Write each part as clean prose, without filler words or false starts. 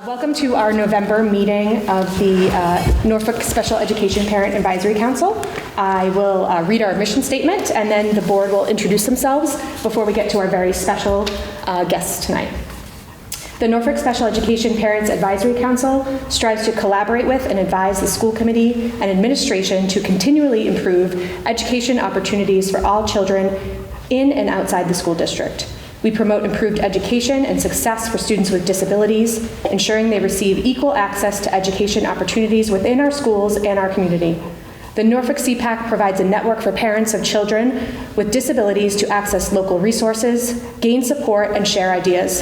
Welcome to our November meeting of the Norfolk Special Education Parent Advisory Council. I will read our mission statement, and then the board will introduce themselves before we get to our very special guests tonight. The Norfolk Special Education Parents Advisory Council strives to collaborate with and advise the school committee and administration to continually improve education opportunities for all children in and outside the school district. We promote improved education and success for students with disabilities, ensuring they receive equal access to education opportunities within our schools and our community. The Norfolk SEPAC provides a network for parents of children with disabilities to access local resources, gain support, and share ideas.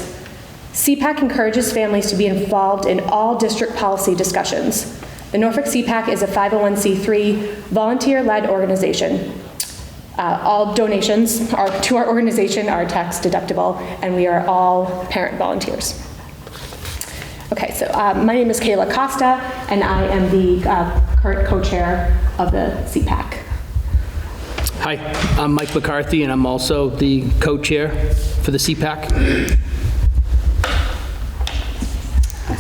SEPAC encourages families to be involved in all district policy discussions. The Norfolk SEPAC is a 501c3 volunteer-led organization. All donations to our organization are tax deductible, and we are all parent volunteers. Okay, so my name is Kayla Costa, and I am the current co-chair of the CPAC. Hi, I'm Mike McCarthy, and I'm also the co-chair for the CPAC.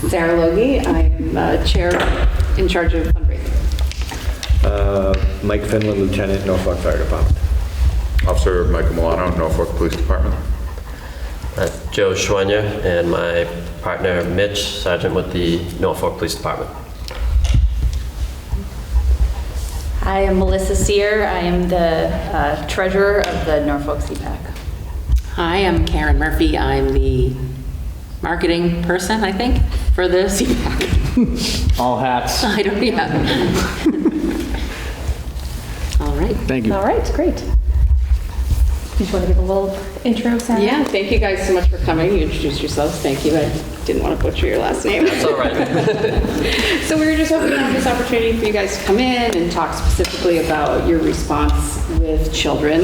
Sarah Logie, I am chair in charge of fundraising. Mike Findlen, Lieutenant, Norfolk Fire Department. Officer Michael Milano, Norfolk Police Department. Joe Choiniere and my partner Mitch, Sergeant with the Norfolk Police Department. I am Melissa Sear. I am the treasurer of the Norfolk SEPAC. Hi, I'm Karen Murphy. I'm the marketing person, I think, for the CPAC. All hats. I don't, yeah. All right. Thank you. All right, great. You just want to give a little intro, Sarah? Yeah, thank you guys so much for coming. You introduced yourselves. Thank you. I didn't want to butcher your last name. That's all right. So we were just hoping to have this opportunity for you guys to come in and talk specifically about your response with children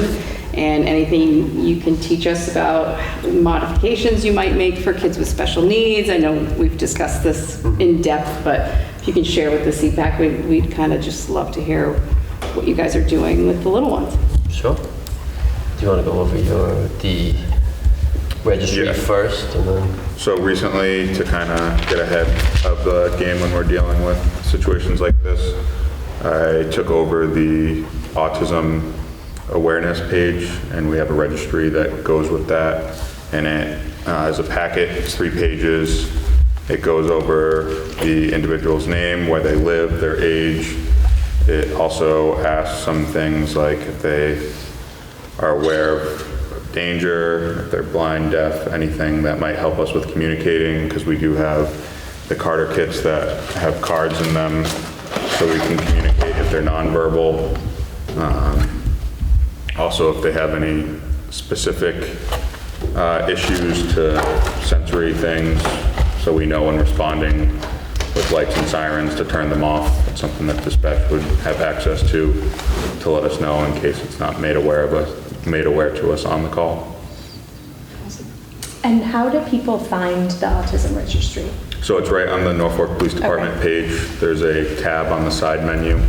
and anything you can teach us about modifications you might make for kids with special needs. I know we've discussed this in depth, but if you can share with the CPAC, we'd kind of just love to hear what you guys are doing with the little ones. Sure. Do you want to go over the registry first? And then... So recently, to kind of get ahead of the game when we're dealing with situations like this, I took over the autism awareness page, and we have a registry that goes with that. And it is a packet, it's 3 pages. It goes over the individual's name, where they live, their age. It also asks some things like if they are aware of danger, if they're blind, deaf, anything that might help us with communicating, because we do have the Carter kits that have cards in them so we can communicate if they're nonverbal. Also, if they have any specific issues to sensory things, so we know when responding with lights and sirens to turn them off. It's something that dispatch would have access to let us know in case it's not made aware to us on the call. And how do people find the autism registry? So it's right on the Norfolk Police Department page. There's a tab on the side menu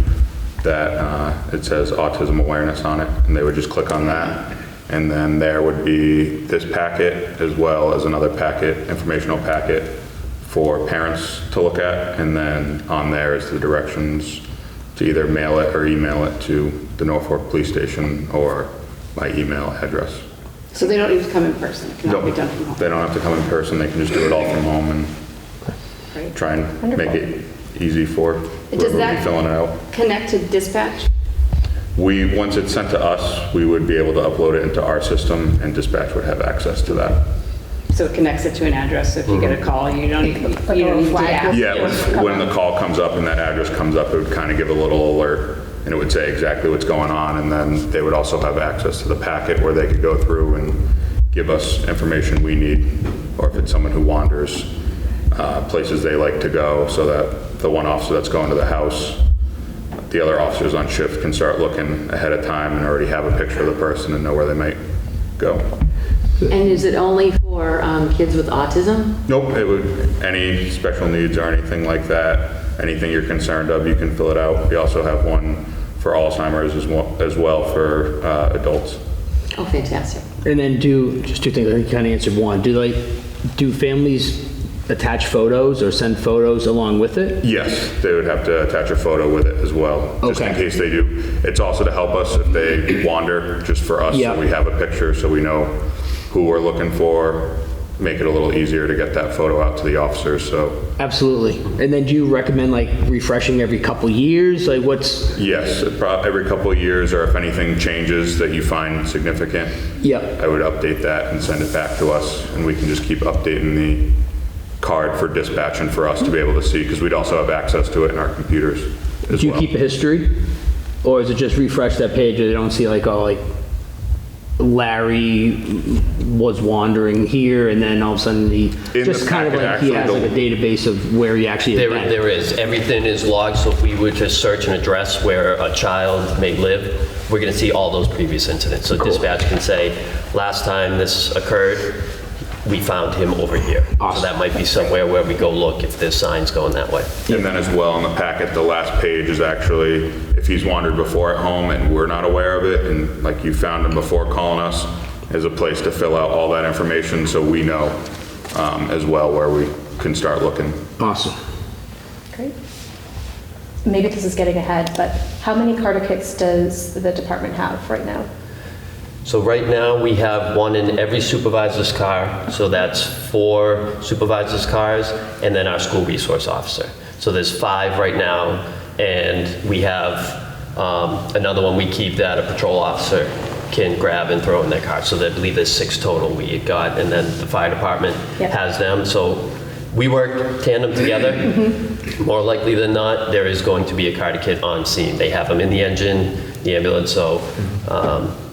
that it says autism awareness on it, and they would just click on that. And then there would be this packet as well as another packet, informational packet for parents to look at. And then on there is the directions to either mail it or email it to the Norfolk Police Station or my email address. So they don't need to come in person? It can all be done from home? They don't have to come in person. They can just do it all from home and try and make it easy for whoever will be filling it out. Connect to dispatch? Once it's sent to us, we would be able to upload it into our system, and dispatch would have access to that. So it connects it to an address, so if you get a call, you don't even need to ask. Yeah, when the call comes up and that address comes up, it would kind of give a little alert, and it would say exactly what's going on, and then they would also have access to the packet where they could go through and give us information we need, or if it's someone who wanders, places they like to go, so that the one officer that's going to the house, the other officers on shift can start looking ahead of time and already have a picture of the person and know where they might go. And is it only for kids with autism? Nope, it would, any special needs or anything like that, anything you're concerned of, you can fill it out. We also have one for Alzheimer's as well for adults. Oh, fantastic. And then just 2 things, I think you kind of answered one. Do families attach photos or send photos along with it? Yes, they would have to attach a photo with it as well, just in Okay. case they do. It's also to help us if they wander, just for us, Yeah. so we have a picture, so we know who we're looking for, make it a little easier to get that photo out to the officers, so. Absolutely. And then do you recommend like refreshing every couple years? Like what's, Yes, every couple of years, or if anything changes that you find significant, Yep. I would update that and send it back to us, and we can just keep updating the card for dispatch and for us to be able to see, because we'd also have access to it in our computers as do you well. keep a history? Or is it just refresh that page and they don't see like, oh, like Larry was wandering here and then all of a sudden just kind of packet, like he has actually, like a database of where he actually has been? There is. Everything is logged, so if we were to search an address where a child may live, we're going to see all those previous incidents. So dispatch can say, last time this occurred, we found him over here. Awesome. So that might be somewhere where we go look if there's signs going that way. And then as well in the packet, the last page is actually, if he's wandered before at home and we're not aware of it, and like you found him before calling us, is a place to fill out all that information so we know as well where we can start looking. Awesome. Great. Maybe this is getting ahead, but how many Carter kits does the department have right now? So right now, we have one in every supervisor's car, so that's 4 supervisors' cars, and then our school resource officer. So there's 5 right now, and we have another one we keep that a patrol officer can grab and throw in their car. So I believe there's 6 total we got, and then the fire department Yep. has them. So we work tandem together. More likely than not, there is going to be a Carter kit on scene. They have them in the engine, the ambulance, so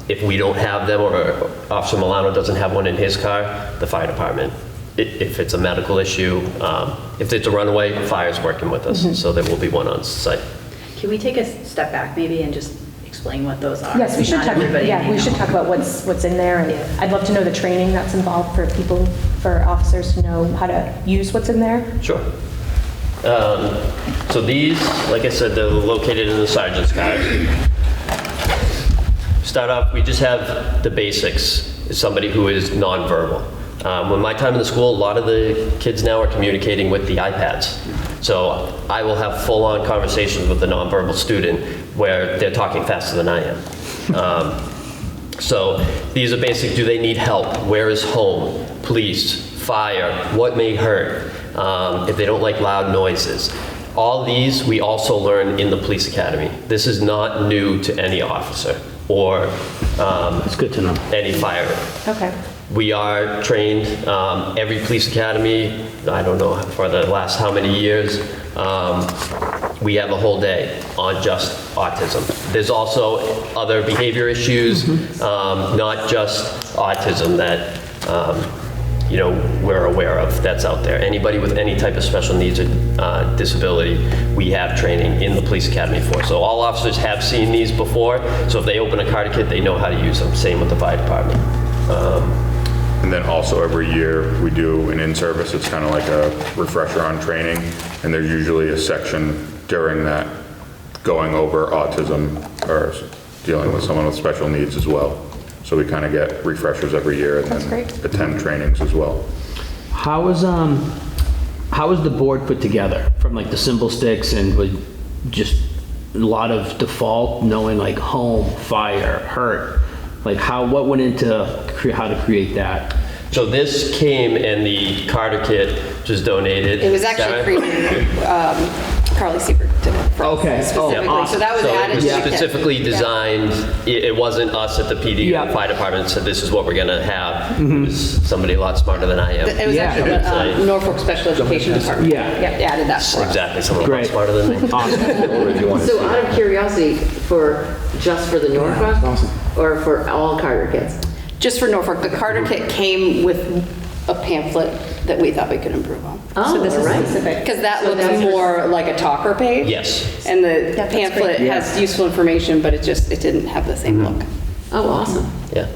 if we don't have them, or Officer Milano doesn't have one in his car, the fire department, if it's a medical issue, if it's a runaway, fire's working with us, so there will be one on site. Can we take a step back maybe and just explain what those are? Yes, we should Not talk, everybody yeah, may we should know. talk about what's in there, and Yeah. I'd love to know the training that's involved for people, for officers to know how to use what's in there. Sure. So these, like I said, they're located in the sergeant's car. Start off, we just have the basics, somebody who is nonverbal. When my time in the school, a lot of the kids now are communicating with the iPads. So I will have full-on conversations with the nonverbal student where they're talking faster than I am. So these are basic, do they need help? Where is home? Police, fire, what may hurt? If they don't like loud noises. All these we also learn in the police academy. This is not new to any officer or It's good to know. any fireman. Okay. We are trained, every police academy, I don't know for the last how many years, we have a whole day on just autism. There's also other behavior issues, not just autism that, we're aware of that's out there. Anybody with any type of special needs or disability, we have training in the police academy for. So all officers have seen these before, so if they open a Carter kit, they know how to use them. Same with the fire department. And then also every year we do an in-service, it's kind of like a refresher on training, and there's usually a section during that going over autism or dealing with someone with special needs as well. So we kind of get refreshers every year and That's then great. attend trainings as well. How is the board put together from like the symbol sticks and with just a lot of default knowing like home, fire, hurt? Like what went into how to create that? So this came and the Carter kit was donated. It was actually Sarah? created, Carly Siebert did it for us Okay. Oh, specifically. awesome. So that was So added it to was the kit. specifically Yeah. designed, it wasn't us at the PD or Yeah. the fire department said this is what we're gonna have. It was somebody a lot smarter than I am. It was Yeah. actually the Norfolk Special Education Department. Yeah. Added that for us. Exactly, someone a lot Great. smarter than me. So out of curiosity, just for the Norfolk? Or for all Carter kits? Just for Norfolk, the Carter kit came with a pamphlet that we thought we could improve on. Oh, So this is all right. specific. Because that So looks that's more like a talker page. Yes. And the that's pamphlet great. has useful information, but it didn't have the same look. Oh, awesome. Yeah.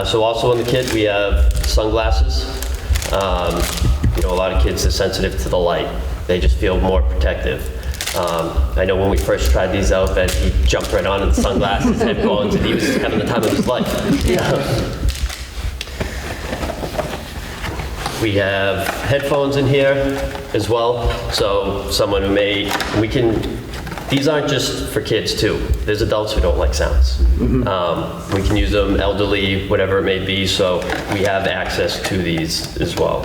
So also in the kit, we have sunglasses. A lot of kids are sensitive to the light. They just feel more protective. I know when we first tried these out, Ben, he jumped right on in the sunglasses, headphones, and he was having the time of his life. We have headphones in here as well, so someone who these aren't just for kids too. There's adults who don't like sounds. We can use them, elderly, whatever it may be, so we have access to these as well.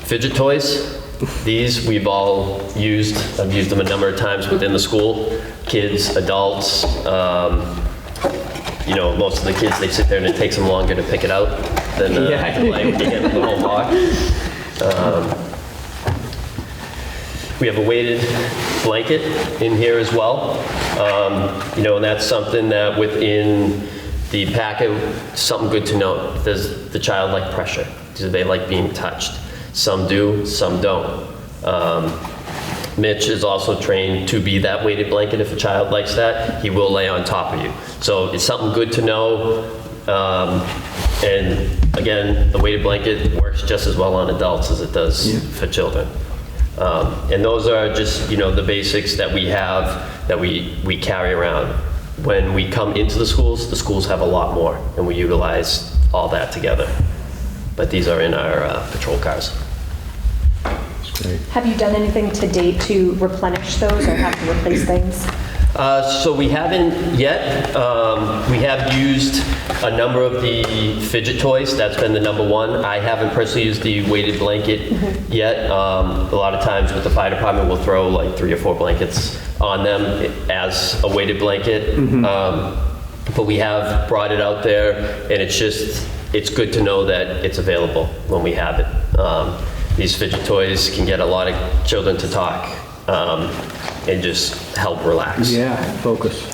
Fidget toys, these we've all used. I've used them a number of times within the school. Kids, adults, most of the kids, they sit there and it takes them longer to pick it out than to play when you get the whole box. We have a weighted blanket in here as well. And that's something that within the packet, something good to know. Does the child like pressure? Do they like being touched? Some do, some don't. Mitch is also trained to be that weighted blanket. If a child likes that, he will lay on top of you. So it's something good to know. And again, the weighted blanket works just as well on adults as it does for children. And those are just, the basics that we have, that we carry around. When we come into the schools have a lot more, and we utilize all that together. But these are in our patrol cars. Have you done anything to date to replenish those or have to replace things? So we haven't yet. We have used a number of the fidget toys. That's been the number one. I haven't personally used the weighted blanket yet. A lot of times with the fire department, we'll throw like 3 or 4 blankets on them as a weighted blanket. But we have brought it out there, and it's good to know that it's available when we have it. These fidget toys can get a lot of children to talk and just help relax. Yeah, focus.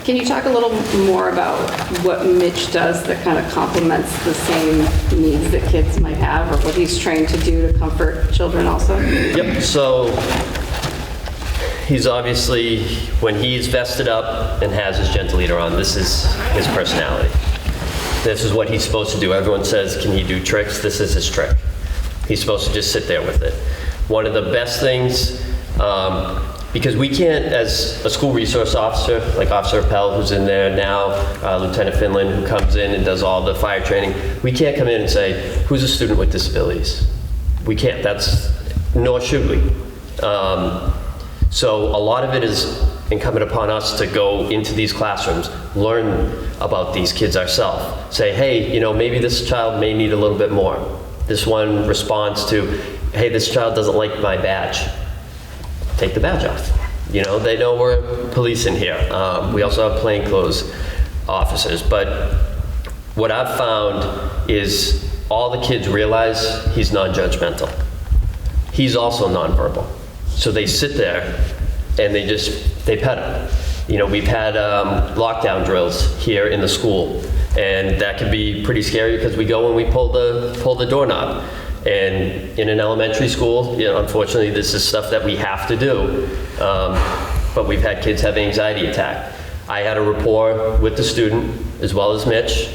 Can you talk a little more about what Mitch does that kind of complements the same needs that kids might have, or what he's trained to do to comfort children also? Yep, so he's obviously, when he's vested up and has his gentle leader on, this is his personality. This is what he's supposed to do. Everyone says, can he do tricks? This is his trick. He's supposed to just sit there with it. One of the best things, because we can't, as a school resource officer, like Officer Appel, who's in there now, Lieutenant Findlen, who comes in and does all the fire training, we can't come in and say, who's a student with disabilities? We can't. Nor should we. So a lot of it is incumbent upon us to go into these classrooms, learn about these kids ourselves. Say, hey, maybe this child may need a little bit more. This one responds to, hey, this child doesn't like my badge. Take the badge off. They know we're police in here. We also have plainclothes officers. But what I've found is all the kids realize he's non-judgmental. He's also nonverbal. So they sit there and they pet him. We've had lockdown drills here in the school, and that can be pretty scary because we go and we pull the doorknob. And in an elementary school, unfortunately, this is stuff that we have to do. But we've had kids have anxiety attack. I had a rapport with the student as well as Mitch.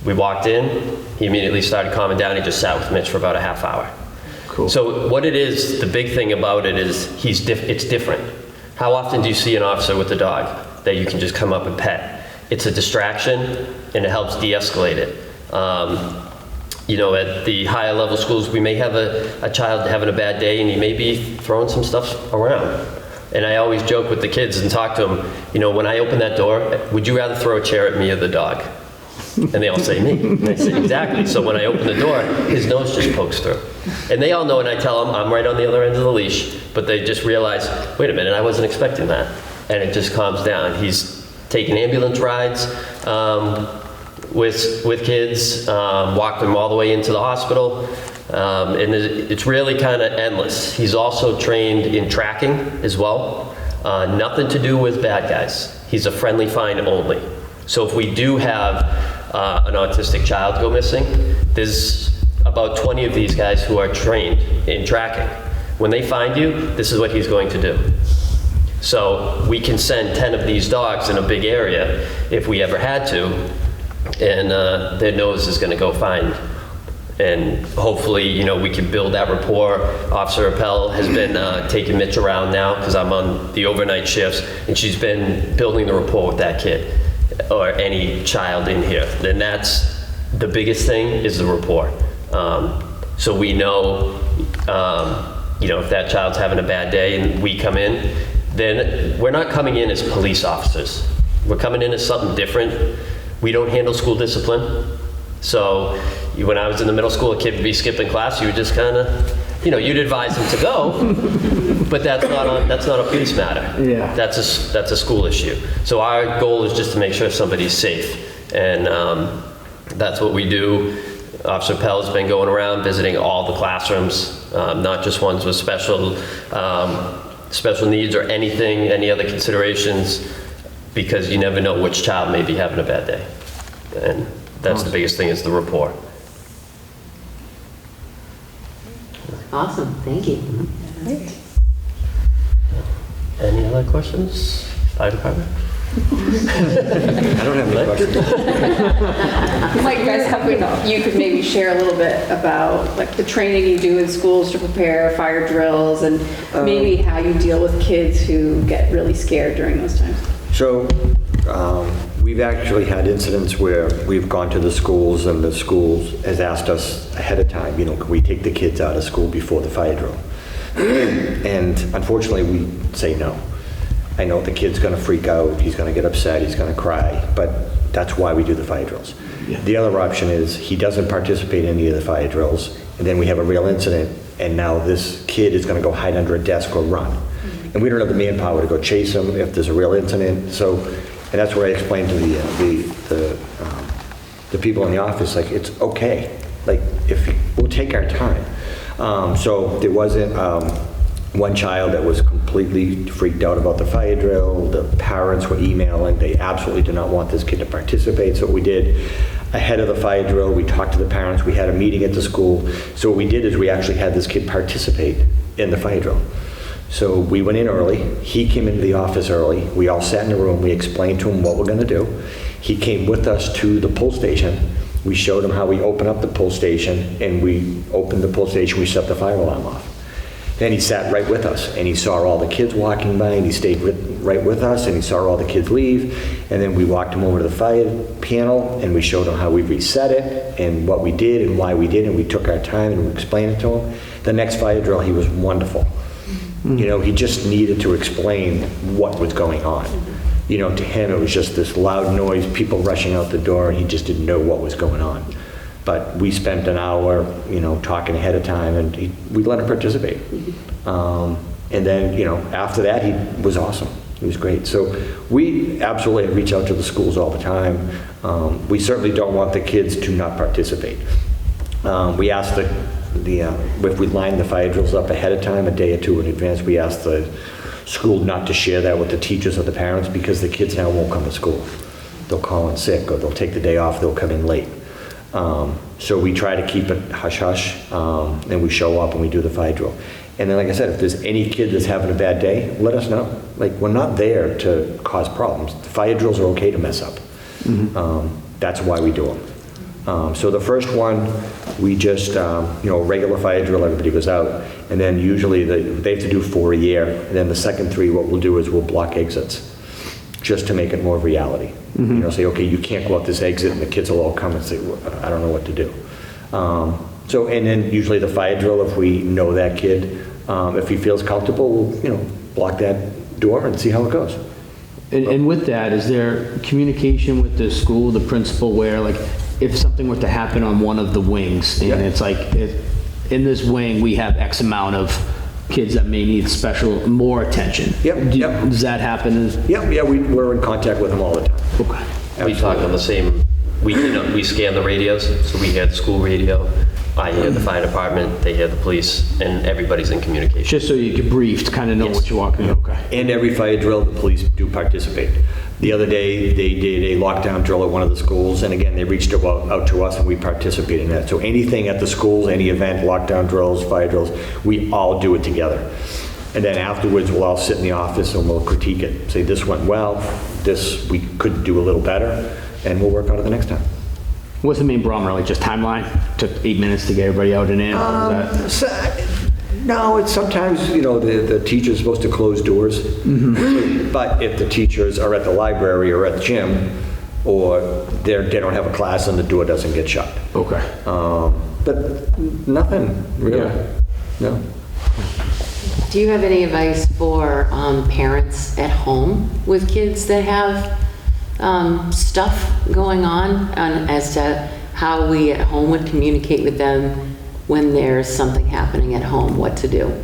We walked in, he immediately started calming down. He just sat with Mitch for about a half hour. Cool. So what it is, the big thing about it is it's different. How often do you see an officer with a dog that you can just come up and pet? It's a distraction, and it helps de-escalate it. At the higher level schools, we may have a child having a bad day, and he may be throwing some stuff around. And I always joke with the kids and talk to them, when I open that door, would you rather throw a chair at me or the dog? And they all say me. And I say, exactly. So when I open the door, his nose just pokes through. And they all know, and I tell them I'm right on the other end of the leash, but they just realize, wait a minute, I wasn't expecting that. And it just calms down. He's taken ambulance rides with kids, walked them all the way into the hospital. And it's really kind of endless. He's also trained in tracking as well. Nothing to do with bad guys. He's a friendly find only. So if we do have an autistic child go missing, there's about 20 of these guys who are trained in tracking. When they find you, this is what he's going to do. So we can send 10 of these dogs in a big area if we ever had to, and their nose is going to go find. And hopefully, we can build that rapport. Officer Appel has been taking Mitch around now because I'm on the overnight shifts, and she's been building the rapport with that kid. or any child in here, then that's the biggest thing is the rapport. So we know, if that child's having a bad day and we come in, then we're not coming in as police officers. We're coming in as something different. We don't handle school discipline. So when I was in the middle school, a kid would be skipping class, you would just kind of, you'd advise him to go, but that's not a police matter. Yeah. That's a school issue. So our goal is just to make sure somebody's safe. And that's what we do. Officer Pell's been going around visiting all the classrooms, not just ones with special needs or any other considerations, because you never know which child may be having a bad day. And that's the biggest thing, is the rapport. Awesome, thank you. Any other questions? Fire department? I don't have any questions. Mike, you guys hoping you could maybe share a little bit about like the training you do in schools to prepare fire drills, and maybe how you deal with kids who get really scared during those times. So we've actually had incidents where we've gone to the schools and the schools has asked us ahead of time, can we take the kids out of school before the fire drill? And unfortunately, we say no. I know the kid's going to freak out, he's going to get upset, he's going to cry, but that's why we do the fire drills. Yeah. The other option is he doesn't participate in any of the fire drills, and then we have a real incident, and now this kid is going to go hide under a desk or run. And we don't have the manpower to go chase him if there's a real incident. So, and that's where I explained to the people in the office, like, it's okay. Like, we'll take our time. So there wasn't one child that was completely freaked out about the fire drill. The parents were emailing. They absolutely did not want this kid to participate. So what we did, ahead of the fire drill, we talked to the parents. We had a meeting at the school. So what we did is we actually had this kid participate in the fire drill. So we went in early. He came into the office early. We all sat in a room. We explained to him what we're going to do. He came with us to the pull station. We showed him how we open up the pull station, and we opened the pull station. We set the fire alarm off. Then he sat right with us, and he saw all the kids walking by, and he stayed right with us, and he saw all the kids leave. And then we walked him over to the fire panel, and we showed him how we reset it, and what we did, and why we did, and we took our time, and we explained it to him. The next fire drill, he was wonderful. He just needed to explain what was going on. To him, it was just this loud noise, people rushing out the door, and he just didn't know what was going on. But we spent an hour, talking ahead of time, and we let him participate. And then, after that, he was awesome. He was great. So we absolutely reach out to the schools all the time. We certainly don't want the kids to not participate. We ask if we line the fire drills up ahead of time, a day or two in advance, we ask the school not to share that with the teachers or the parents, because the kids now won't come to school. They'll call in sick, or they'll take the day off, they'll come in late. So we try to keep it hush-hush, and we show up and we do the fire drill. And then, like I said, if there's any kid that's having a bad day, let us know. Like, we're not there to cause problems. The fire drills are okay to mess up. That's why we do them. So the first one, we just, regular fire drill, everybody goes out. And then usually they have to do 4 a year. And then the second 3, what we'll do is we'll block exits, just to make it more reality. Say, okay, you can't go out this exit, and the kids will all come and say, well, I don't know what to do. And then usually the fire drill, if we know that kid, if he feels comfortable, we'll, block that door and see how it goes. And with that, is there communication with the school, the principal, where, like, if something were to happen on one of the wings, and it's like, in this wing, we have X amount of kids that may need more attention. Does that happen? Yeah, we're in contact with them all the time. Okay. We talk on the same, we scan the radios, so we hear the school radio, I hear the fire department, they hear the police, and everybody's in communication. Just so you get briefed, kind of know what you're walking. Okay. And every fire drill, the police do participate. The other day, they did a lockdown drill at one of the schools, and again, they reached out to us, and we participated in that. So anything at the schools, any event, lockdown drills, fire drills, we all do it together. And then afterwards, we'll all sit in the office and we'll critique it. Say, this went well, this we could do a little better, and we'll work on it the next time. What's the main barometer? Like, just timeline? Took 8 minutes to get everybody out and in? No, it's sometimes, the teacher's supposed to close doors. But if the teachers are at the library or at the gym, or they don't have a class and the door doesn't get shut. Okay. But nothing really. Yeah. No. Do you have any advice for parents at home with kids that have stuff going on as to how we at home would communicate with them when there's something happening at home, what to do?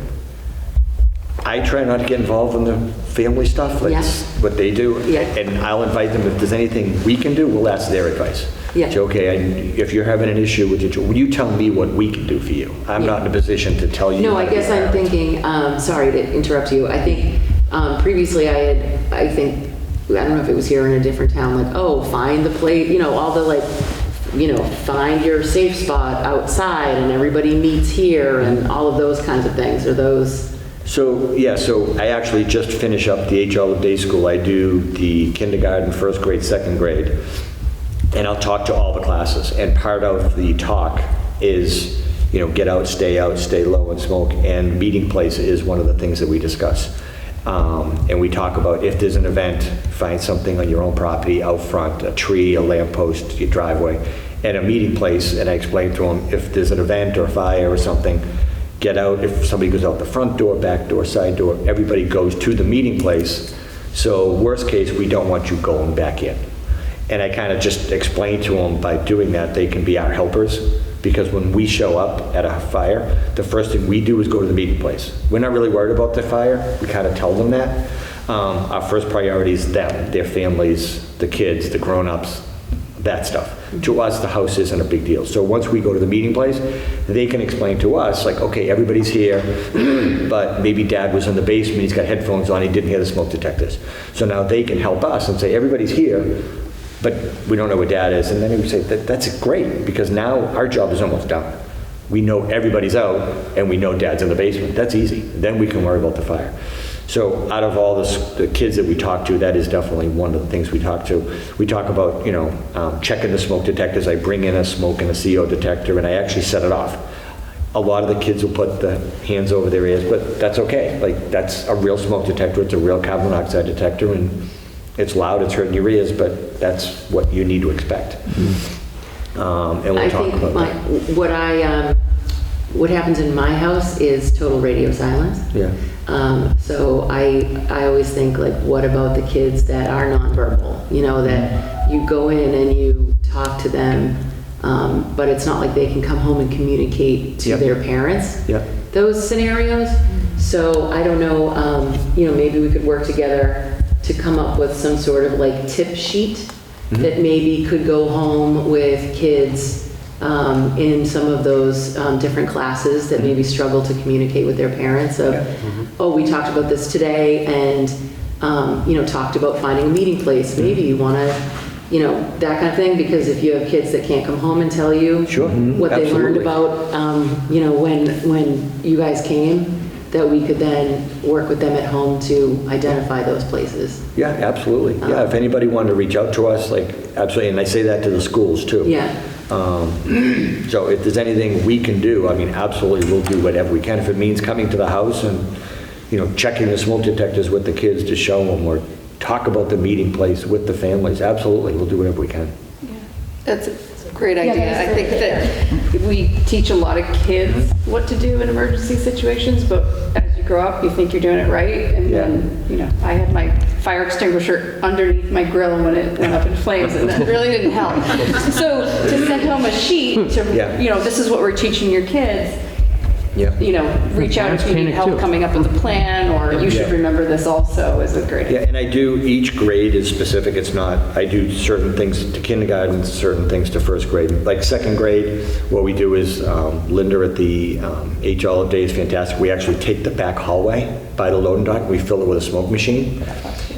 I try not to get involved in the family stuff. That's what they do. Yeah. And I'll invite them, if there's anything we can do, we'll ask their advice. Yeah. So, okay, if you're having an issue with your children, will you tell me what we can do for you? I'm not in a position to tell you. No, I guess I'm thinking, sorry to interrupt you. I think previously I don't know if it was here in a different town, like, oh, find the place, you know, all the like, you know, find your safe spot outside and everybody meets here and all of those kinds of things. Are those... So I actually just finished up the H All Day School. I do the kindergarten, first grade, second grade, and I'll talk to all the classes. And part of the talk is, you know, get out, stay low and smoke. And meeting place is one of the things that we discuss. And we talk about if there's an event, find something on your own property, out front, a tree, a lamppost, your driveway, and a meeting place. And I explain to them if there's an event or a fire or something, get out. If somebody goes out the front door, back door, side door, everybody goes to the meeting place. So worst case, we don't want you going back in. And I kind of just explain to them by doing that, they can be our helpers. Because when we show up at a fire, the first thing we do is go to the meeting place. We're not really worried about the fire. We kind of tell them that. Our first priority is them, their families, the kids, the grown-ups, that stuff. To us, the house isn't a big deal. So once we go to the meeting place, they can explain to us, like, okay, everybody's here, but maybe dad was in the basement, he's got headphones on, he didn't hear the smoke detectors. So now they can help us and say, everybody's here, but we don't know where dad is. And then we say, that's great, because now our job is almost done. We know everybody's out, and we know dad's in the basement. That's easy. Then we can worry about the fire. So out of all the kids that we talk to, that is definitely one of the things we talk to. We talk about, you know, checking the smoke detectors. I bring in a smoke and a CO detector, and I actually set it off. A lot of the kids will put the hands over their ears, but that's okay. Like, that's a real smoke detector. It's a real carbon monoxide detector, and it's loud, it's hurting your ears, but that's what you need to expect. And we'll talk about that. What happens in my house is total radio silence. Yeah. So I always think, like, what about the kids that are nonverbal? You know, that you go in and you talk to them, but it's not like they can come home and communicate to their parents. Yep. Those scenarios. So I don't know, you know, maybe we could work together to come up with some sort of like tip sheet that maybe could go home with kids in some of those different classes that maybe struggle to communicate with their parents of, oh, we talked about this today and, you know, talked about finding a meeting place. Maybe you want to, you know, that kind of thing, because if you have kids that can't come home and tell you what they learned about, you know, when you guys came, that we could then work with them at home to identify those places. Yeah, absolutely. Yeah, if anybody wanted to reach out to us, like, absolutely, and I say that to the schools too. Yeah. So if there's anything we can do, I mean, absolutely, we'll do whatever we can. If it means coming to the house and, you know, checking the smoke detectors with the kids to show them, or talk about the meeting place with the families, absolutely, we'll do whatever we can. Yeah. That's a great idea. I think that we teach a lot of kids what to do in emergency situations, but as you grow up, you think you're doing it right, and then, you know, I had my fire extinguisher underneath my grill when it went up in flames, and that really didn't help. So to send home a sheet to, you know, this is what we're teaching your kids, you know, reach out if you need help coming up with a plan, or you should remember this also, is a great idea. Yeah, and I do, each grade is specific. It's not, I do certain things to kindergarten, certain things to first grade. Like second grade, what we do is, Linda at the H All Day is fantastic. We actually take the back hallway by the loading dock, we fill it with a smoke machine,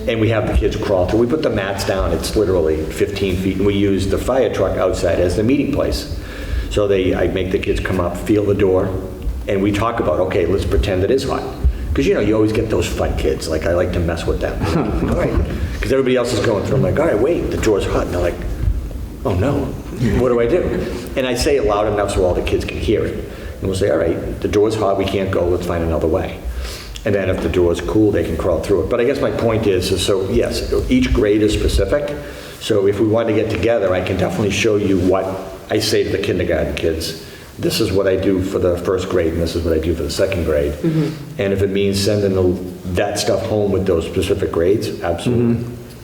and we have the kids crawl through. We put the mats down, it's literally 15 feet, and we use the fire truck outside as the meeting place. So I make the kids come up, feel the door, and we talk about, okay, let's pretend it is hot. Because, you know, you always get those fun kids. Like, I like to mess with them. You know? All right. Because everybody else is going through. I'm like, all right, wait, the door's hot. And they're like, oh, no. What do I do? And I say it loud enough so all the kids can hear it. And we'll say, all right, the door's hot. We can't go. Let's find another way. And then if the door's cool, they can crawl through it. But I guess my point is so, yes, each grade is specific. So if we want to get together, I can definitely show you what I say to the kindergarten kids. This is what I do for the first grade, and this is what I do for the second grade. And if it means sending that stuff home with those specific grades, absolutely.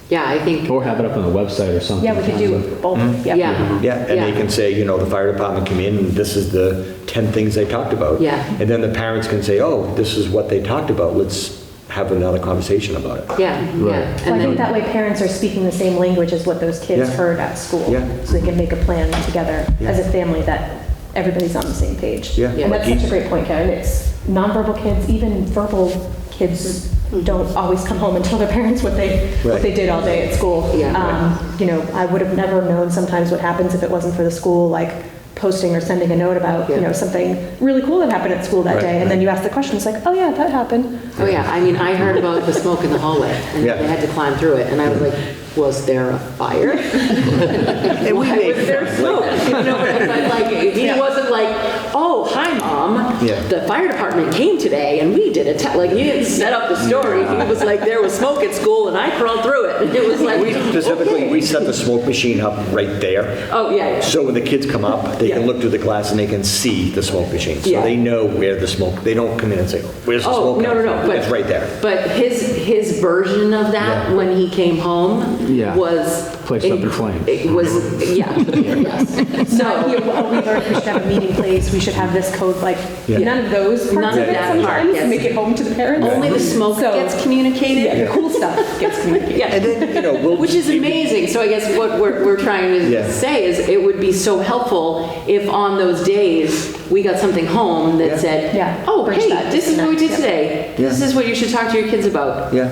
Yeah, I think, Or have it up on the website or something. Yeah, we could do both. yeah. Yeah, and they can say, you know, the fire department came in, and this is the 10 things they talked about. Yeah. And then the parents can say, oh, this is what they talked about, let's have another conversation about it. Yeah, yeah. Well, I And think then, that way parents are speaking the same language as what those kids Yeah. heard at school. Yeah. So they can make a plan together Yeah. as a family that everybody's on the same page. Yeah. And that's such a great point, Karen. It's nonverbal kids, even verbal kids don't always come home and tell their parents what they did all day at school. Yeah. You know, I would have never known sometimes what happens if it wasn't for the school, like posting or sending a note about, you know, something really cool that happened at school that Right, day. And then you ask the question, it's like, oh yeah, that happened. oh yeah, I mean, I heard about the smoke in the hallway, and Yeah. they had to climb through it, and I was like, was there a fire? And we Why make was there fun, smoke? You know, but like, he wasn't like, oh, hi, Mom. Yeah. The fire department came today and we did a like, he didn't set up the story. He was like, there was smoke at school and I crawled through it. And it was like, We specifically, okay. we set the smoke machine up right there. Oh, yeah, yeah. So when the kids come up, they can Yeah. look through the glass and they can see the smoke machine. So Yeah. they know where the smoke, they don't come in and say, where's the Oh, smoke? no, no, no, but. It's right there. But his version of that, Yeah. when he came home, Yeah. was. Placed up in flames. It was, yeah, yes. So, So, we learned we should have a meeting place, we should have this code, like, Yeah. none of those None parts of of it that part, sometimes yes. make it home to the parents. only the smoke So- gets communicated? Yeah, the cool stuff gets communicated. Yeah. And then, you know, we'll. Which is amazing. So I guess what we're trying to Yeah. say is it would be so helpful if on those days we got something home that Yeah. said, Yeah. oh, Bridge hey, that this is what we did disconnect. today. Yeah. This is what you should talk to your kids about. Yeah.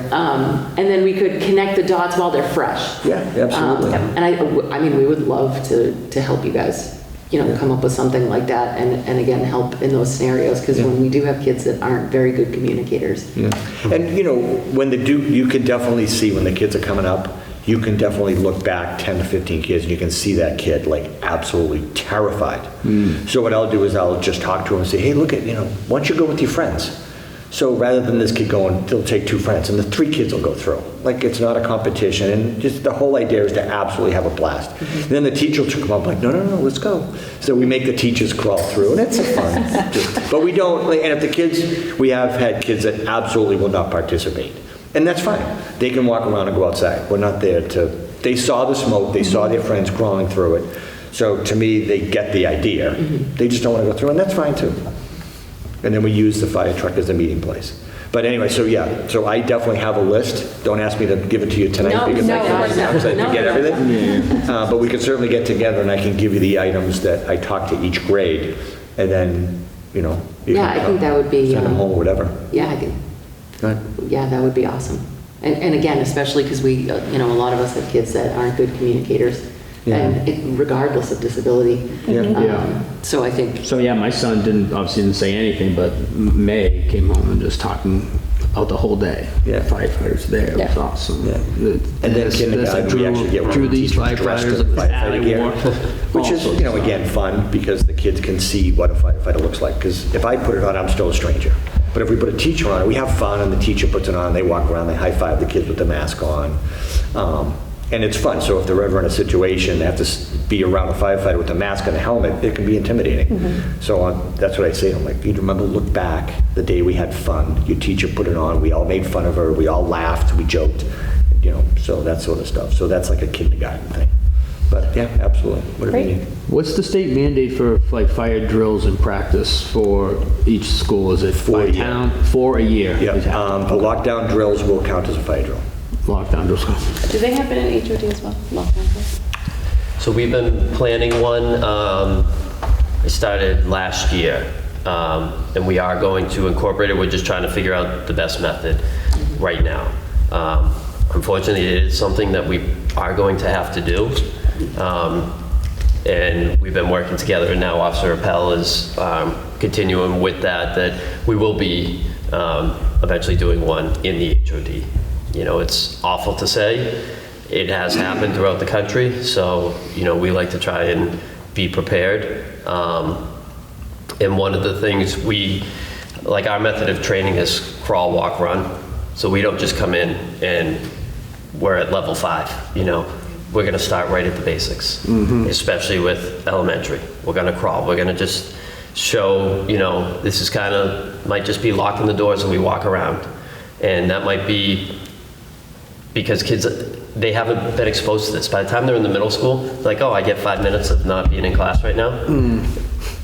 And then we could connect the dots while they're fresh. Yeah, absolutely. And I mean, we would love to help you guys, you know, come up with something like that and again, help in those scenarios because when we do have kids that aren't very good communicators. Yeah. And, you know, when you can definitely see when the kids are coming up, you can definitely look back 10 to 15 kids and you can see that kid like absolutely terrified. So what I'll do is I'll just talk to him and say, hey, look at, you know, why don't you go with your friends? So rather than this kid going, they'll take 2 friends and the 3 kids will go through. Like it's not a competition and just the whole idea is to absolutely have a blast. Then the teacher will come up like, no, let's go. So we make the teachers crawl through and it's a fun. But we don't, like, and if the kids, we have had kids that absolutely will not participate. And that's fine. They can walk around and go outside. We're not there to, they saw the smoke, they saw their friends crawling through it. So to me, they get the idea. They just don't want to go through and that's fine too. And then we use the fire truck as a meeting place. But anyway, so yeah, so I definitely have a list. Don't ask me to give it to you tonight No, because no, I can't right now because I no, forget no. everything. But we can certainly get together and I can give you the items that I talk to each grade. And then, you know. you Yeah, can I think that would be, Send them home or whatever. Yeah, I think, Go ahead. yeah, that would be awesome. And again, especially because we, you know, a lot of us have kids that aren't good communicators. Yeah. And regardless of disability. Yeah. Yeah. So I think, So yeah, my son obviously didn't say anything, but May came home and just talking about the whole day. Yeah. Firefighters there, it was Yeah. awesome. Yeah. And then kindergarten, we actually get one drew of the these teachers dressed firefighters in like the firefighter alley gear, war. which All is, sorts you know, of again, fun because the kids can see what a firefighter looks like. Because if I put it on, I'm still a stranger. But if we put a teacher on it, we have fun and the teacher puts it on, they walk around, they high five the kids with the mask on. And it's fun. So if they're ever in a situation, they have to be around a firefighter with a mask and a helmet, it can be intimidating. So that's what I say. I'm like, you remember, look back the day we had fun. Your teacher put it on. We all made fun of her. We all laughed. We joked. You know, so that sort of stuff. So that's like a kindergarten thing. But yeah, absolutely. Whatever you Great. need. What's the state mandate for like fire drills and practice for each school? Is it For by a year. town? For a year? Yeah, Is that- the lockdown drills will count as a fire drill. Lockdown drills. Do they happen in HOD as well? Lockdown drills? So we've been planning one. I started last year, and we are going to incorporate it. We're just trying to figure out the best method right now. Unfortunately, it is something that we are going to have to do. And we've been working together, and now Officer Appel is continuing with that we will be eventually doing one in the HOD. You know, it's awful to say. It has happened throughout the country, so, you know, we like to try and be prepared. And one of the things like our method of training is crawl, walk, run. So we don't just come in and we're at level 5, you know. we're going to start right at the basics, especially with elementary. We're going to crawl. We're going to just show, this is kind of, might just be locking the doors and we walk around. And that might be because kids, they haven't been exposed to this. By the time they're in the middle school, like, oh, I get 5 minutes of not being in class right now.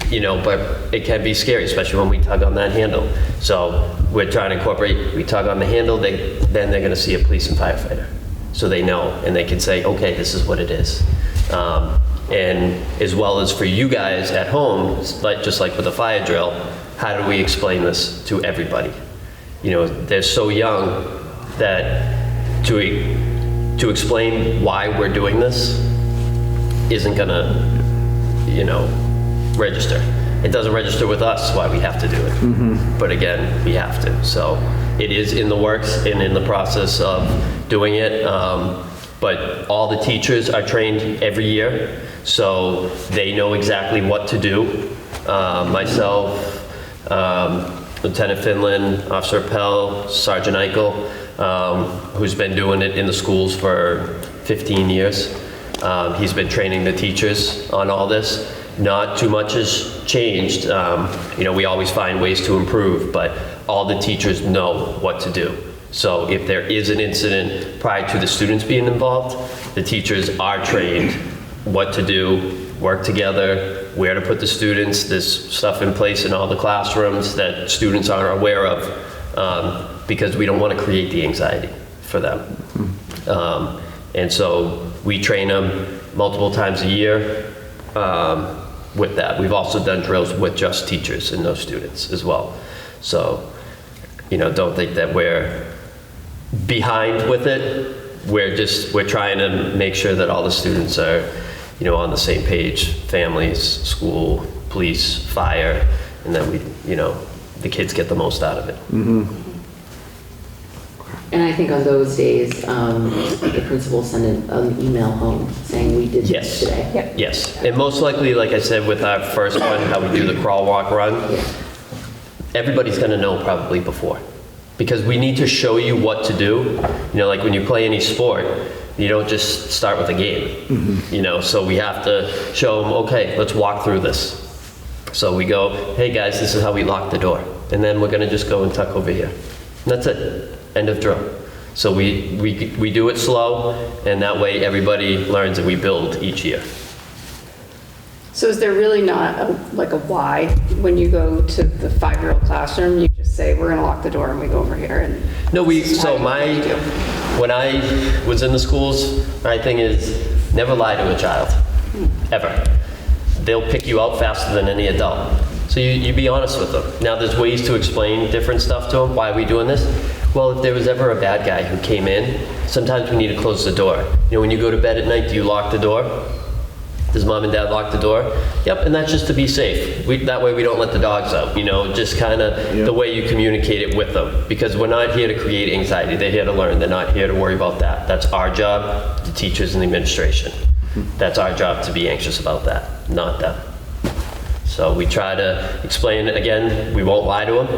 But it can be scary, especially when we tug on that handle. So we're trying to incorporate, we tug on the handle, then they're going to see a police and firefighter. So they know, and they can say, okay, this is what it is. And as well as for you guys at home, just like with a fire drill, how do we explain this to everybody? They're so young that to explain why we're doing this isn't gonna, register. It doesn't register with us why we have to do it. But again, we have to. So it is in the works and in the process of doing it. But all the teachers are trained every year, so they know exactly what to do. Myself, Lieutenant Findlen, Officer Pell, Sergeant Eichel, who's been doing it in the schools for 15 years. He's been training the teachers on all this. Not too much has changed. We always find ways to improve, but all the teachers know what to do. So if there is an incident prior to the students being involved, the teachers are trained what to do, work together, where to put the students. There's stuff in place in all the classrooms that students aren't aware of because we don't want to create the anxiety for them. And so we train them multiple times a year with that. We've also done drills with just teachers and no students as well. So, don't think that we're behind with it. We're trying to make sure that all the students are, on the same page, families, school, police, fire, and that the kids get the most out of it. And I think on those days, the principal send an email home saying we did this today. Yep. Yes, and most likely, like I said, with our first one, how we do the crawl, walk, run, everybody's gonna know probably before. Because we need to show you what to do. Like when you play any sport, you don't just start with a game. So we have to show them, okay, let's walk through this. So we go, hey guys, this is how we lock the door. And then we're gonna just go and tuck over here. And that's it, end of drill. So we do it slow, and that way everybody learns and we build each year. So is there really not a why when you go to the 5-year-old classroom? You just say, we're going to lock the door and we go over here and... No, when I was in the schools, my thing is never lie to a child, ever. They'll pick you out faster than any adult. So you be honest with them. Now there's ways to explain different stuff to them. Why are we doing this? Well, if there was ever a bad guy who came in, sometimes we need to close the door. When you go to bed at night, do you lock the door? Does mom and dad lock the door? Yep, and that's just to be safe. That way we don't let the dogs out, just kind of the way you communicate it with them. Because we're not here to create anxiety. They're here to learn. They're not here to worry about that. That's our job, the teachers and the administration. That's our job to be anxious about that, not them. So we try to explain it again. We won't lie to them.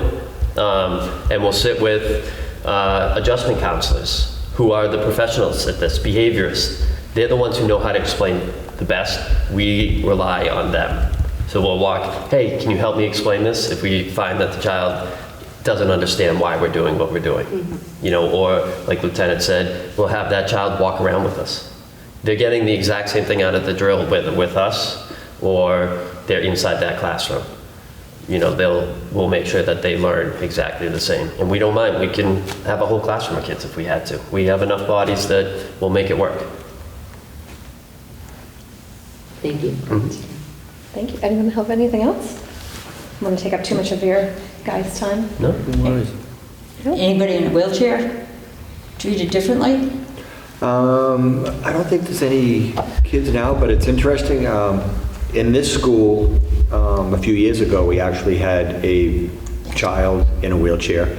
And we'll sit with adjustment counselors who are the professionals at this, behaviorists. They're the ones who know how to explain the best. We rely on them. So we'll walk, hey, can you help me explain this? If we find that the child doesn't understand why we're doing what we're doing. Or like Lieutenant said, we'll have that child walk around with us. They're getting the exact same thing out of the drill with us, or they're inside that classroom. We'll make sure that they learn exactly the same. And we don't mind. We can have a whole classroom of kids if we had to. We have enough bodies that will make it work. Thank you. Thank you. Anyone have anything else? Want to take up too much of your guys' time? No worries. Anybody in a wheelchair treated differently? I don't think there's any kids now, but it's interesting. In this school, a few years ago, we actually had a child in a wheelchair.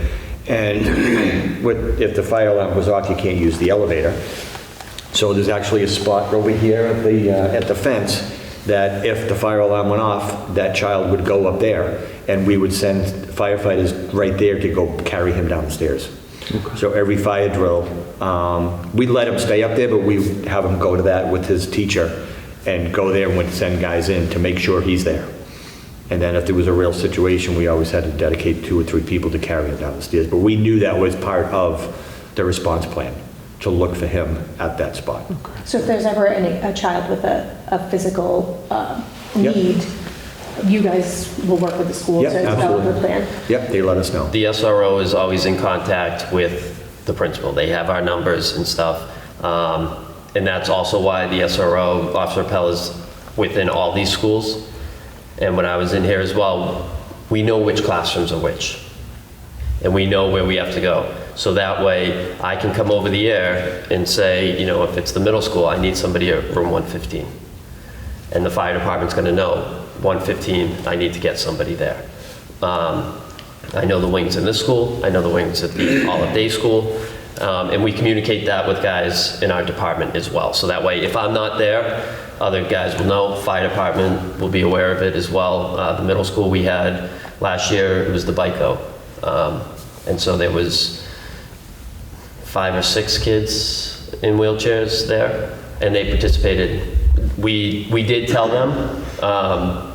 And if the fire alarm goes off, you can't use the elevator. So there's actually a spot over here at the fence that if the fire alarm went off, that child would go up there, and we would send firefighters right there to go carry him down the stairs. So every fire drill, we let him stay up there, but we have him go to that with his teacher and go there and would send guys in to make sure he's there. And then if there was a real situation, we always had to dedicate 2 or 3 people to carry him down the stairs. But we knew that was part of the response plan, to look for him at that spot. So if there's ever a child with a physical Yep. need, you guys will work with the school to Yep, develop a absolutely. plan? Yep, they let us know. The SRO is always in contact with the principal. They have our numbers and stuff. And that's also why the SRO, Officer Pell, is within all these schools. And when I was in here as well, we know which classrooms are which. And we know where we have to go. So that way I can come over the air and say, you know, if it's the middle school, I need somebody at room 115. And the fire department's gonna know, 115, I need to get somebody there. I know the wings in this school, I know the wings at the olive day school, and we communicate that with guys in our department as well. So that way, if I'm not there, other guys will know, fire department will be aware of it as well. The middle school we had last year, it was the BICO. And so there was 5 or 6 kids in wheelchairs there, and they participated. We did tell them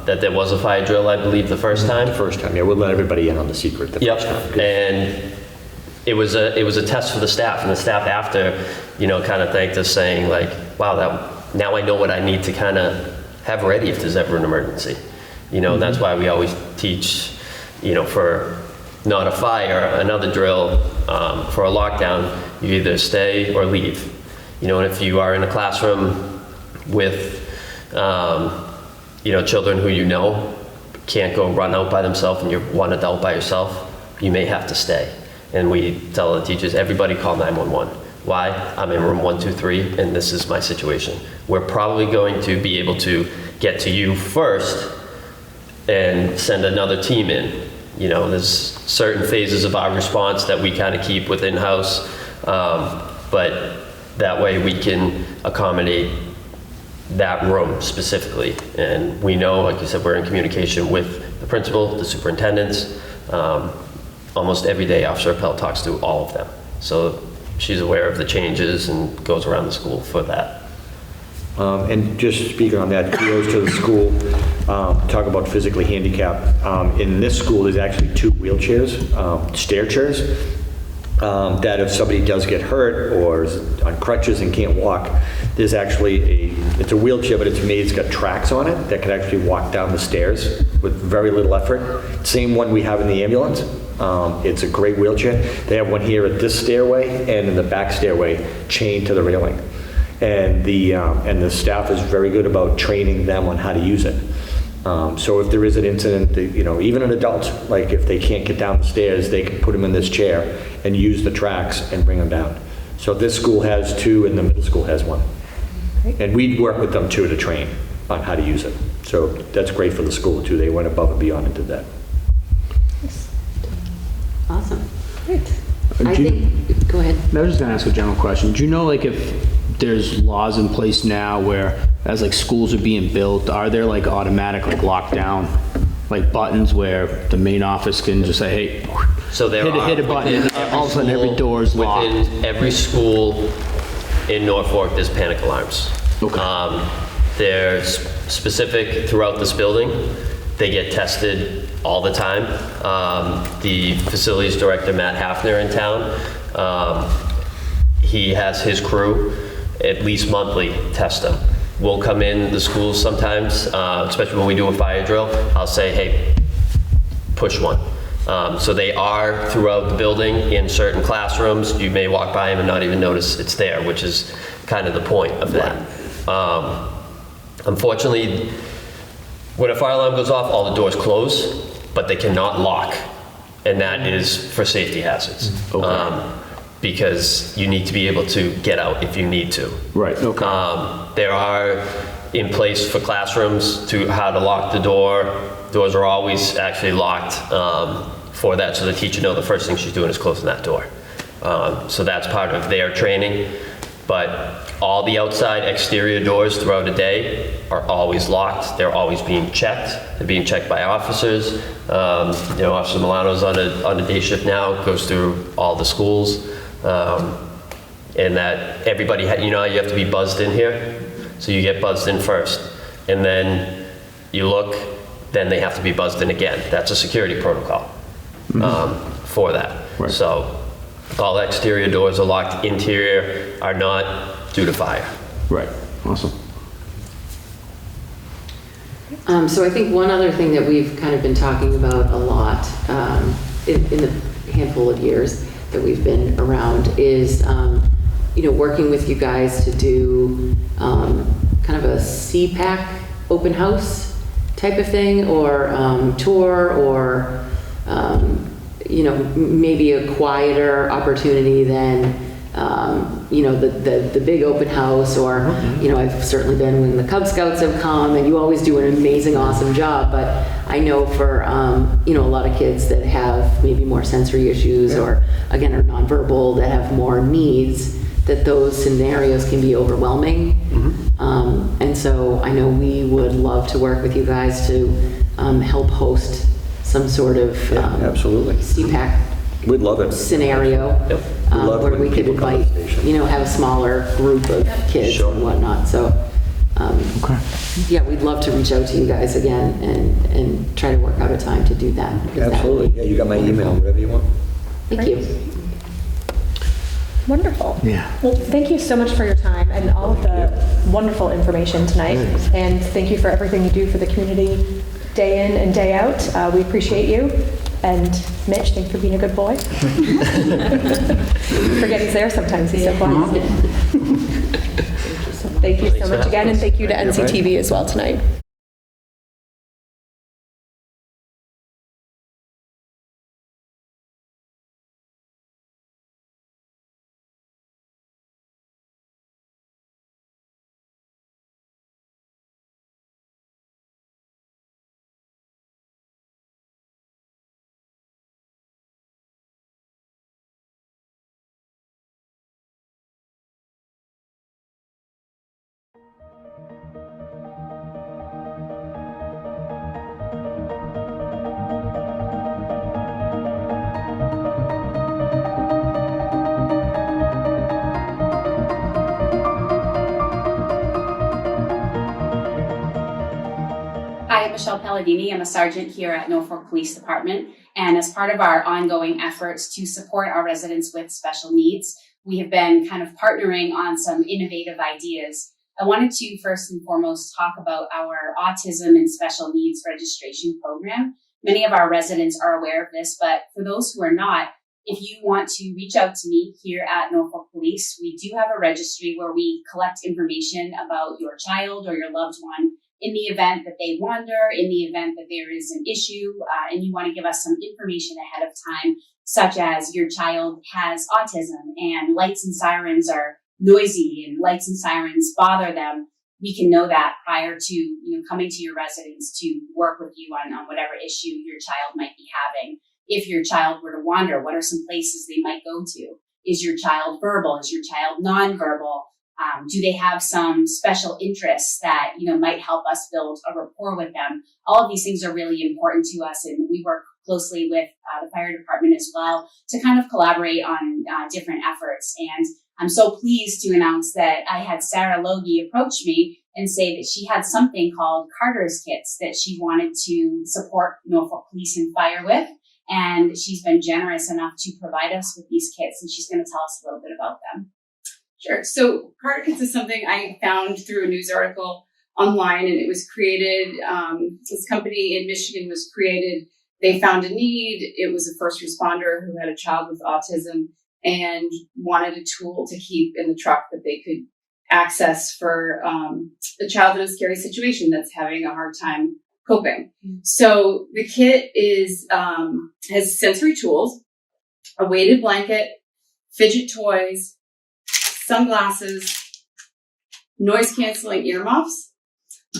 that there was a fire drill, I believe, the first time. The first time, yeah, we'll let everybody in on the secret the first time. Yep, and it was a test for the staff, and the staff after, you know, kind of thanked us saying like, wow, now I know what I need to kind of have ready if there's ever an emergency. You know, and that's why we always teach, you know, for not a fire, another drill, for a lockdown, you either stay or leave. You know, and if you are in a classroom with, you know, children who you know can't go run out by themselves and you're one adult by yourself, you may have to stay. And we tell the teachers, everybody call 911. Why? I'm in room 123 and this is my situation. We're probably going to be able to get to you first and send another team in. You know, there's certain phases of our response that we kind of keep within house, but that way we can accommodate that room specifically. And we know, like you said, we're in communication with the principal, the superintendents. Almost every day, Officer Pell talks to all of them. So she's aware of the changes and goes around the school for that. And just speaking on that, kudos to the school, talk about physically handicapped. In this school, there's actually 2 wheelchairs, stair chairs, that if somebody does get hurt or is on crutches and can't walk, there's actually it's a wheelchair, but it's got tracks on it that can actually walk down the stairs with very little effort. Same one we have in the ambulance. It's a great wheelchair. They have one here at this stairway and in the back stairway chained to the railing. And the staff is very good about training them on how to use it. So if there is an incident, you know, even an adult, like if they can't get down the stairs, they can put them in this chair and use the tracks and bring them down. So this school has 2 and the middle school has 1. And we work with them too to train on how to use it. So that's great for the school too. They went above and beyond and did that. Awesome. Great. I think, go ahead. I was just gonna ask a general question. Do you know, like, if there's laws in place now where, as like schools are being built, are there like automatic like lockdown, like buttons where the main office can just say, hey, So there hit a button, and all of a sudden every door is locked? Within every school in Norfolk, there's panic alarms. Okay. They're specific throughout this building. They get tested all the time. The facilities director, Matt Hafner, in town, he has his crew at least monthly test them. We'll come in the schools sometimes, especially when we do a fire drill. I'll say, hey, push one. So they are throughout the building in certain classrooms. You may walk by them and not even notice it's there, which is kind of the point of that. Unfortunately, when a fire alarm goes off, all the doors close, but they cannot lock, and that is for safety hazards. Because you need to be able to get out if you need to. Right, okay. There are in place for classrooms to how to lock the door. Doors are always actually locked for that, so the teacher knows the first thing she's doing is closing that door. So that's part of their training. But all the outside exterior doors throughout the day are always locked. They're always being checked. They're being checked by officers. Officer Milano's on a day shift now, goes through all the schools. And that everybody, you have to be buzzed in here. So you get buzzed in first. And then you look, then they have to be buzzed in again. That's a security protocol for that. Right. So all exterior doors are locked, interior are not due to fire. Right. Awesome. So I think one other thing that we've kind of been talking about a lot in the handful of years that we've been around is, working with you guys to do kind of a CPAC open house type of thing, or tour, or maybe a quieter opportunity than the big open house, or I've certainly been when the Cub Scouts have come, and you always do an amazing, awesome job. But I know for a lot of kids that have maybe more sensory issues, or again are nonverbal, that have more needs, that those scenarios can be overwhelming. And so I know we would love to work with you guys to help host some sort of absolutely. CPAC We'd love it. scenario love where when we could people come invite, to the station. have a smaller group of kids Sure. and whatnot. So, yeah, we'd love to reach out to you guys again and try to work out a time to do that. Absolutely. Yeah, you got my email, whatever you want. Thank you. Wonderful. Yeah. Well, thank you so much for your time and all of the wonderful information tonight. And thank you for everything you do for the community day in and day out. We appreciate you. And Mitch, thanks for being a good boy. Forget he's there sometimes. He's so quiet. Thank you so much again, and thank you to NCTV as well tonight. Hi, I'm Michelle Palladini. I'm a sergeant here at Norfolk Police Department. And as part of our ongoing efforts to support our residents with special needs, we have been kind of partnering on some innovative ideas. I wanted to first and foremost talk about our autism and special needs registration program. Many of our residents are aware of this, but for those who are not, if you want to reach out to me here at Norfolk Police, we do have a registry where we collect information about your child or your loved one in the event that they wander, in the event that there is an issue, and you want to give us some information ahead of time, such as your child has autism and lights and sirens are noisy and lights and sirens bother them, we can know that prior to coming to your residence to work with you on whatever issue your child might be having. If your child were to wander, what are some places they might go to? Is your child verbal? Is your child nonverbal? Do they have some special interests that, might help us build a rapport with them? All of these things are really important to us, and we work closely with the fire department as well to kind of collaborate on different efforts. And I'm so pleased to announce that I had Sarah Logie approach me and say that she had something called Carter's Kits that she wanted to support Norfolk Police and Fire with. And she's been generous enough to provide us with these kits, and she's going to tell us a little bit about them. Sure. So Carter Kits is something I found through a news article online, and it was created, this company in Michigan was created. They found a need. It was a first responder who had a child with autism and wanted a tool to keep in the truck that they could access for a child in a scary situation that's having a hard time coping. So the kit has sensory tools, a weighted blanket, fidget toys, sunglasses, noise-canceling earmuffs,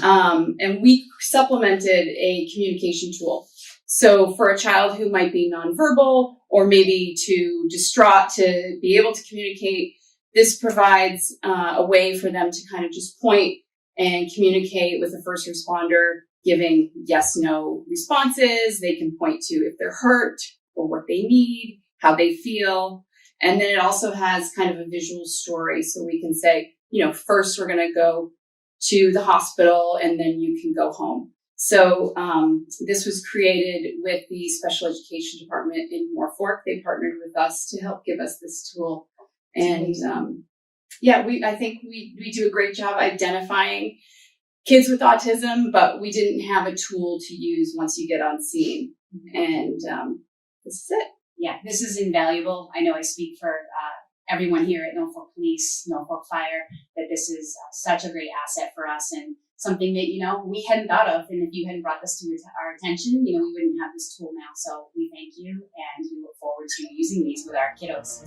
and we supplemented a communication tool. So for a child who might be nonverbal or maybe too distraught to be able to communicate, this provides a way for them to kind of just point and communicate with a first responder, giving yes/no responses. They can point to if they're hurt or what they need, how they feel. And then it also has kind of a visual story. So we can say, first we're going to go to the hospital and then you can go home. So this was created with the special education department in Norfolk. They partnered with us to help give us this tool. And I think we do a great job identifying kids with autism, but we didn't have a tool to use once you get on scene. And this is it. Yeah, this is invaluable. I know I speak for everyone here at Norfolk Police, Norfolk Fire, that this is such a great asset for us and something that, we hadn't thought of. And if you hadn't brought this to our attention, we wouldn't have this tool now. So we thank you and we look forward to using these with our kiddos.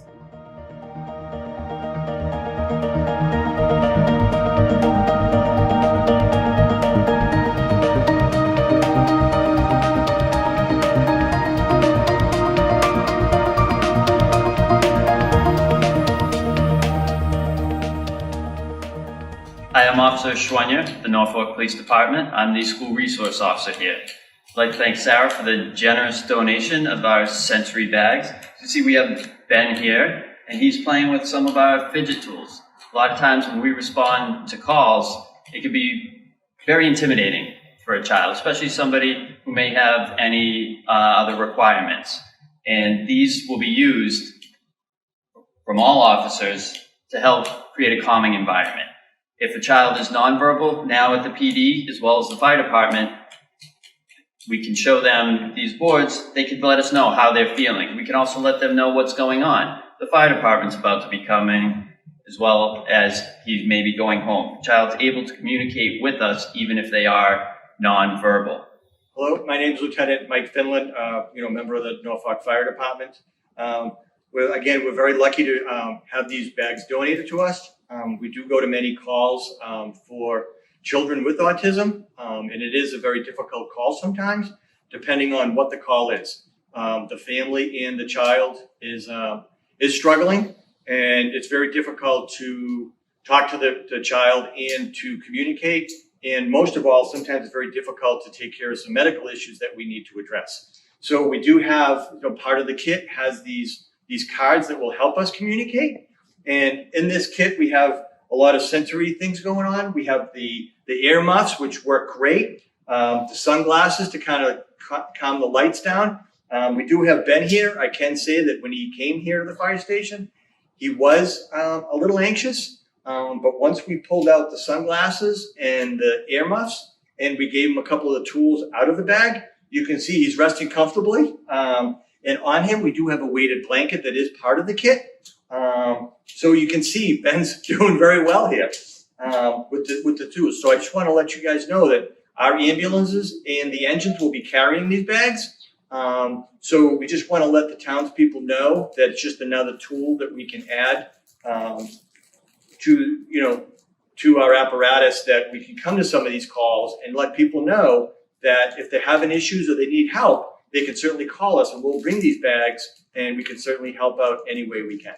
Hi, I'm Officer Choiniere, the Norfolk Police Department. I'm the school resource officer here. I'd like to thank Sarah for the generous donation of our sensory bags. You see, we have Ben here, and he's playing with some of our fidget tools. A lot of times when we respond to calls, it can be very intimidating for a child, especially somebody who may have any other requirements. And these will be used from all officers to help create a calming environment. If a child is nonverbal, now at the PD, as well as the fire department, we can show them these boards. They can let us know how they're feeling. We can also let them know what's going on. The fire department's about to be coming, as well as he may be going home. The child's able to communicate with us, even if they are nonverbal. Hello, my name is Lieutenant Mike Findlen, member of the Norfolk Fire Department. We're very lucky to have these bags donated to us. We do go to many calls for children with autism, and it is a very difficult call sometimes, depending on what the call is. The family and the child is struggling, and it's very difficult to talk to the child and to communicate. And most of all, sometimes it's very difficult to take care of some medical issues that we need to address. So we do have, part of the kit has these cards that will help us communicate. And in this kit, we have a lot of sensory things going on. We have the earmuffs, which work great. The sunglasses to kind of calm the lights down. We do have Ben here. I can say that when he came here to the fire station, he was a little anxious. But once we pulled out the sunglasses and the earmuffs, and we gave him a couple of the tools out of the bag, you can see he's resting comfortably. And on him, we do have a weighted blanket that is part of the kit. So you can see Ben's doing very well here with the tools. So I just want to let you guys know that our ambulances and the engines will be carrying these bags. So we just want to let the townspeople know that it's just another tool that we can add to our apparatus, that we can come to some of these calls and let people know that if they're having issues or they need help, they can certainly call us and we'll bring these bags and we can certainly help out any way we can.